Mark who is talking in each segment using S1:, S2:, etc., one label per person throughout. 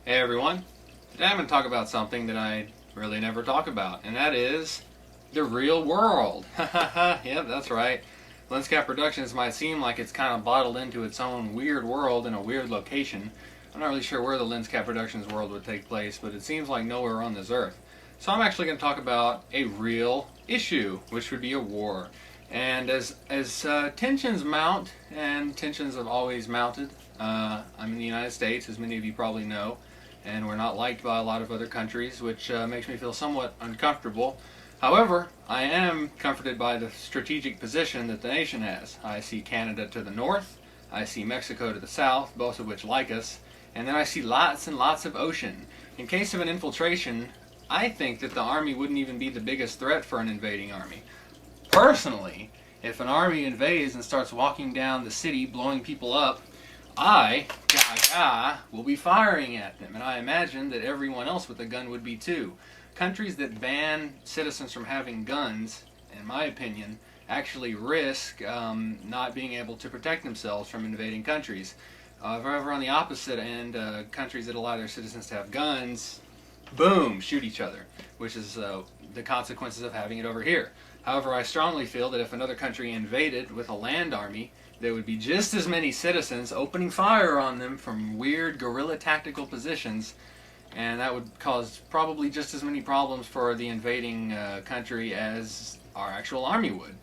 S1: Hey everyone, today I'm going to talk about something that I really never talk about, and that is the real world. Yep, that's right. Lenscap Productions might seem like it's kind of bottled into its own weird world in a weird location. I'm not really sure where the Lenscap Productions world would take place, but it seems like nowhere on this earth. So I'm actually going to talk about a real issue, which would be a war. And as tensions mount, and tensions have always mounted, I'm in the United States, as many of you probably know, and we're not liked by a lot of other countries, which makes me feel somewhat uncomfortable. However, I am comforted by the strategic position that the nation has. I see Canada to the north, I see Mexico to the south, both of which like us, and then I see lots and lots of ocean. In case of an infiltration, I think that the army wouldn't even be the biggest threat for an invading army. Personally, if an army invades and starts walking down the city blowing people up, I, will be firing at them, and I imagine that everyone else with a gun would be too. Countries that ban citizens from having guns, in my opinion, actually risk not being able to protect themselves from invading countries. However, on the opposite end, countries that allow their citizens to have guns, boom, shoot each other, which is the consequences of having it over here. However, I strongly feel that if another country invaded with a land army, there would be just as many citizens opening fire on them from weird guerrilla tactical positions, and that would cause probably just as many problems for the invading country as our actual army would.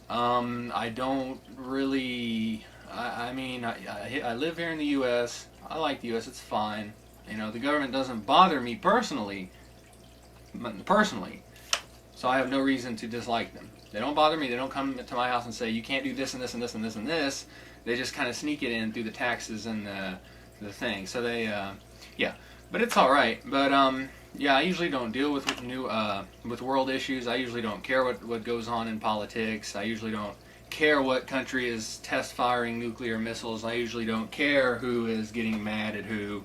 S1: I don't really, I live here in the U.S., I like the U.S., it's fine. You know, the government doesn't bother me personally, so I have no reason to dislike them. They don't bother me. They don't come to my house and say, you can't do this and this and this and this and this. They just kind of sneak it in through the taxes and the thing. So they, yeah. But it's all right. But, yeah, I usually don't deal with with world issues. I usually don't care what goes on in politics. I usually don't care what country is test firing nuclear missiles. I usually don't care who is getting mad at who.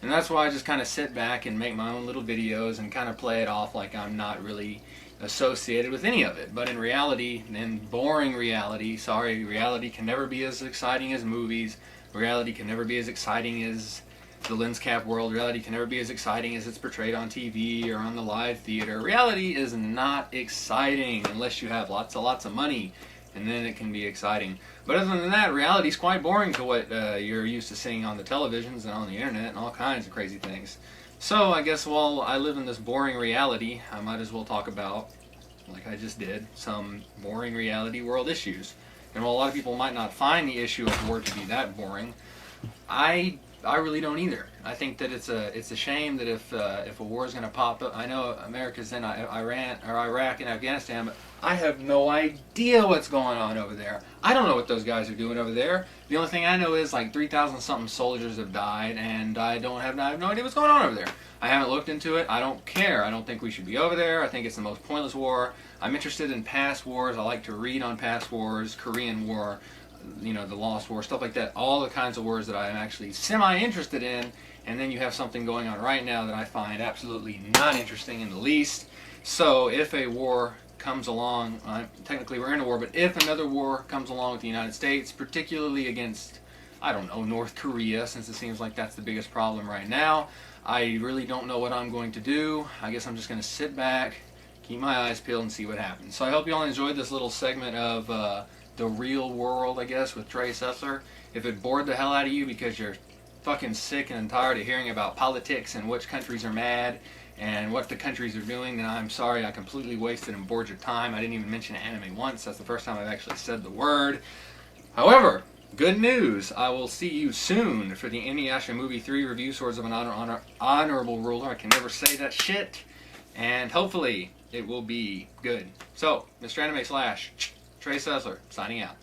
S1: And that's why I just kind of sit back and make my own little videos and kind of play it off like I'm not really associated with any of it. But in reality, in boring reality, reality can never be as exciting as movies. Reality can never be as exciting as the Lenscap world. Reality can never be as exciting as it's portrayed on TV or on the live theater. Reality is not exciting unless you have lots of money, and then it can be exciting. But other than that, reality is quite boring to what you're used to seeing on the televisions and on the internet and all kinds of crazy things. So I guess while I live in this boring reality, I might as well talk about, like I just did, some boring reality world issues. And while a lot of people might not find the issue of war to be that boring, I really don't either. I think that it's a shame that if a war is going to pop up, I know America's in Iran or Iraq and Afghanistan, but I have no idea what's going on over there. I don't know what those guys are doing over there. The only thing I know is like 3,000 something soldiers have died, and I have no idea what's going on over there. I haven't looked into it. I don't care. I don't think we should be over there. I think it's the most pointless war. I'm interested in past wars. I like to read on past wars, Korean War, you know, the Lost War, stuff like that, all the kinds of wars that I'm actually semi-interested in. And then you have something going on right now that I find absolutely not interesting in the least. So if a war comes along, technically we're in a war, but if another war comes along with the United States, particularly against, I don't know, North Korea, since it seems like that's the biggest problem right now, I really don't know what I'm going to do. I guess I'm just going to sit back, keep my eyes peeled, and see what happens. So I hope you all enjoyed this little segment of the real world, I guess, with Trey Sessler. If it bored the hell out of you because you're fucking sick and tired of hearing about politics and which countries are mad and what the countries are doing, then I'm sorry. I completely wasted and bored your time. I didn't even mention anime once. That's the first time I've actually said the word. However, good news. I will see you soon for the Inuyasha Movie 3 review, Swords of an Honorable Ruler. I can never say that shit. And hopefully it will be good. So, Mr. Anime / Trey Sessler, signing out.